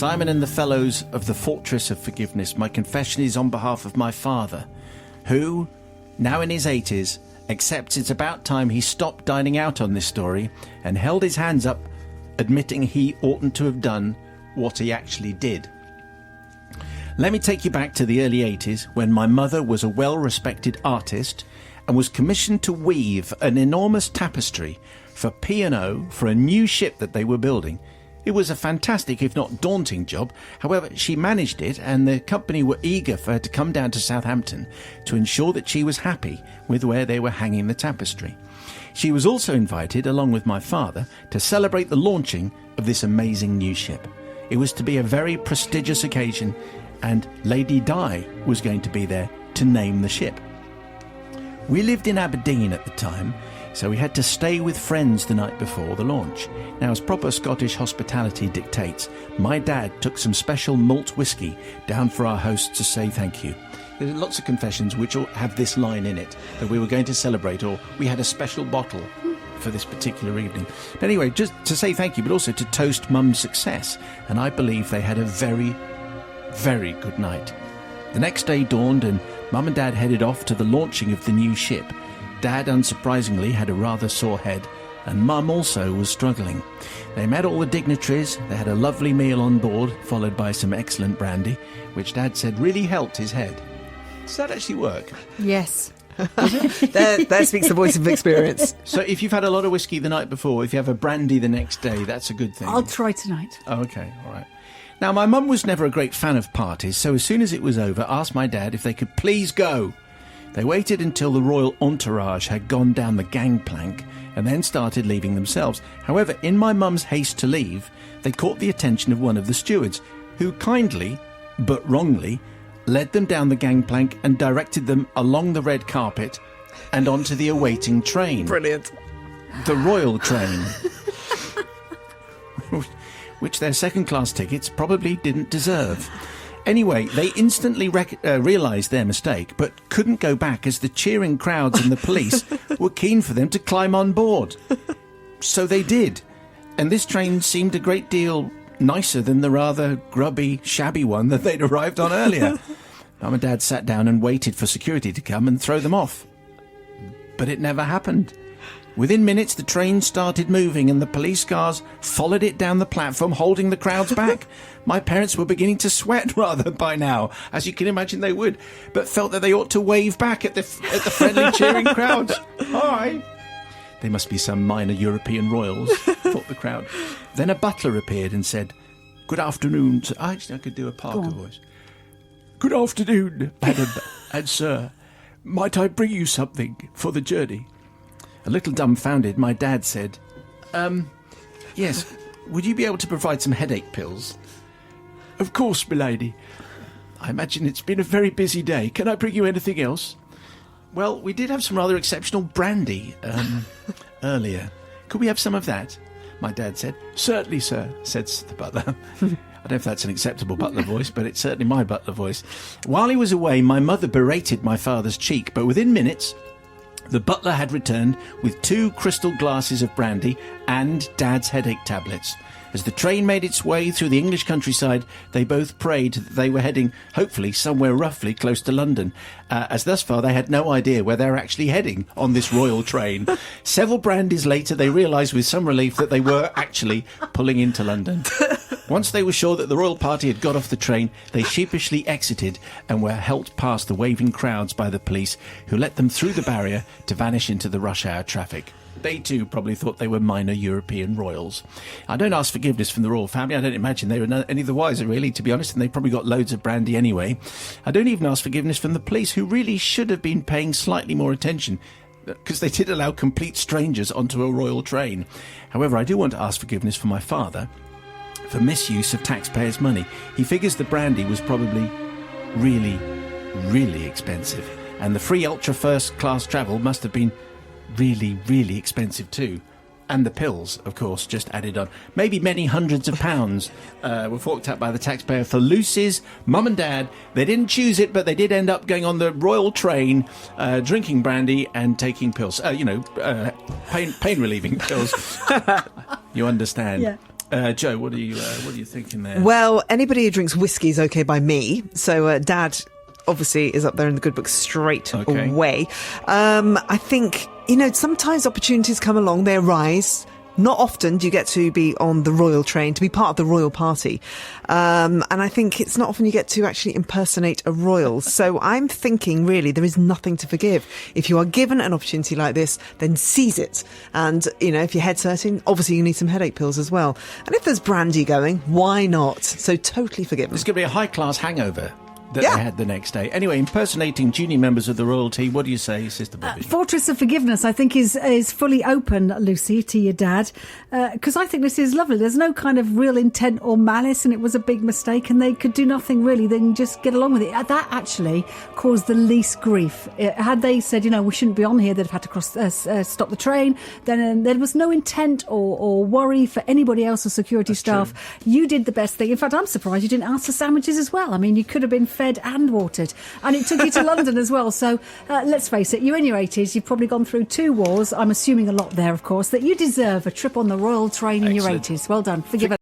Simon and the fellows of the Fortress of Forgiveness, my confession is on behalf of my father, who, now in his 80s, accepts it's about time he stopped dining out on this story and held his hands up, admitting he oughtn't to have done what he actually did. Let me take you back to the early 80s when my mother was a well-respected artist and was commissioned to weave an enormous tapestry for P&O for a new ship that they were building. It was a fantastic, if not daunting job. However, she managed it, and the company were eager for her to come down to Southampton to ensure that she was happy with where they were hanging the tapestry. She was also invited, along with my father, to celebrate the launching of this amazing new ship. It was to be a very prestigious occasion, and Lady Di was going to be there to name the ship. We lived in Aberdeen at the time, so we had to stay with friends the night before the launch. Now, as proper Scottish hospitality dictates, my dad took some special malt whisky down for our hosts to say thank you. There are lots of confessions which all have this line in it, that we were going to celebrate, or we had a special bottle for this particular evening. But anyway, just to say thank you, but also to toast Mum's success. And I believe they had a very, very good night. The next day dawned and Mum and Dad headed off to the launching of the new ship. Dad, unsurprisingly, had a rather sore head, and Mum also was struggling. They met all the dignitaries, they had a lovely meal on board, followed by some excellent brandy, which Dad said really helped his head. Does that actually work? Yes. That speaks the voice of experience. So if you've had a lot of whiskey the night before, if you have a brandy the next day, that's a good thing. I'll try tonight. Oh, okay, all right. Now, my mum was never a great fan of parties, so as soon as it was over, asked my dad if they could please go. They waited until the royal entourage had gone down the gangplank and then started leaving themselves. However, in my mum's haste to leave, they caught the attention of one of the stewards, who kindly, but wrongly, led them down the gangplank and directed them along the red carpet and onto the awaiting train. Brilliant. The royal train. Which their second-class tickets probably didn't deserve. Anyway, they instantly realised their mistake, but couldn't go back as the cheering crowds and the police were keen for them to climb on board. So they did, and this train seemed a great deal nicer than the rather grubby, shabby one that they'd arrived on earlier. Mum and Dad sat down and waited for security to come and throw them off. But it never happened. Within minutes, the train started moving and the police cars followed it down the platform, holding the crowds back. My parents were beginning to sweat rather by now, as you can imagine they would, but felt that they ought to wave back at the friendly cheering crowds. Hi! They must be some minor European royals, thought the crowd. Then a butler appeared and said, "Good afternoon, sir." Actually, I could do a Parker voice. "Good afternoon, madam and sir. Might I bring you something for the journey?" A little dumbfounded, my dad said, "Yes, would you be able to provide some headache pills?" "Of course, milady. I imagine it's been a very busy day. Can I bring you anything else?" "Well, we did have some rather exceptional brandy earlier. Could we have some of that?" My dad said. "Certainly, sir," said the butler. I don't know if that's an acceptable butler voice, but it's certainly my butler voice. While he was away, my mother berated my father's cheek, but within minutes, the butler had returned with 2 crystal glasses of brandy and Dad's headache tablets. As the train made its way through the English countryside, they both prayed that they were heading, hopefully, somewhere roughly close to London, as thus far they had no idea where they were actually heading on this royal train. Several brandies later, they realised with some relief that they were actually pulling into London. Once they were sure that the royal party had got off the train, they sheepishly exited and were helped past the waving crowds by the police, who let them through the barrier to vanish into the rush hour traffic. They too probably thought they were minor European royals. I don't ask forgiveness from the royal family. I don't imagine they were any the wiser, really, to be honest, and they probably got loads of brandy anyway. I don't even ask forgiveness from the police, who really should have been paying slightly more attention, because they did allow complete strangers onto a royal train. However, I do want to ask forgiveness for my father for misuse of taxpayers' money. He figures the brandy was probably really, really expensive, and the free ultra first class travel must have been really, really expensive too. And the pills, of course, just added on. Maybe many hundreds of pounds were forked out by the taxpayer for Lucy's mum and dad. They didn't choose it, but they did end up going on the royal train, drinking brandy and taking pills. Pain-relieving pills. You understand? Yeah. Joe, what are you thinking there? Well, anybody who drinks whiskey is okay by me. So Dad obviously is up there in the good book straight away. I think, sometimes opportunities come along, they arise. Not often do you get to be on the royal train, to be part of the royal party. And I think it's not often you get to actually impersonate a royal. So I'm thinking, really, there is nothing to forgive. If you are given an opportunity like this, then seize it. And, if you're head's hurting, obviously you need some headache pills as well. And if there's brandy going, why not? So totally forgiven. It's going to be a high-class hangover that they had the next day. Anyway, impersonating junior members of the royalty, what do you say, Sister Bobby? Fortress of Forgiveness, I think, is fully open, Lucy, to your dad, because I think this is lovely. There's no kind of real intent or malice, and it was a big mistake, and they could do nothing really than just get along with it. That actually caused the least grief. Had they said, we shouldn't be on here, they'd have had to stop the train, then there was no intent or worry for anybody else or security staff. True. You did the best thing. In fact, I'm surprised you didn't ask for sandwiches as well. I mean, you could have been fed and watered, and it took you to London as well. So let's face it, you're in your 80s, you've probably gone through 2 wars, I'm assuming a lot there, of course, that you deserve a trip on the royal train in your 80s. Well done. Forgive us.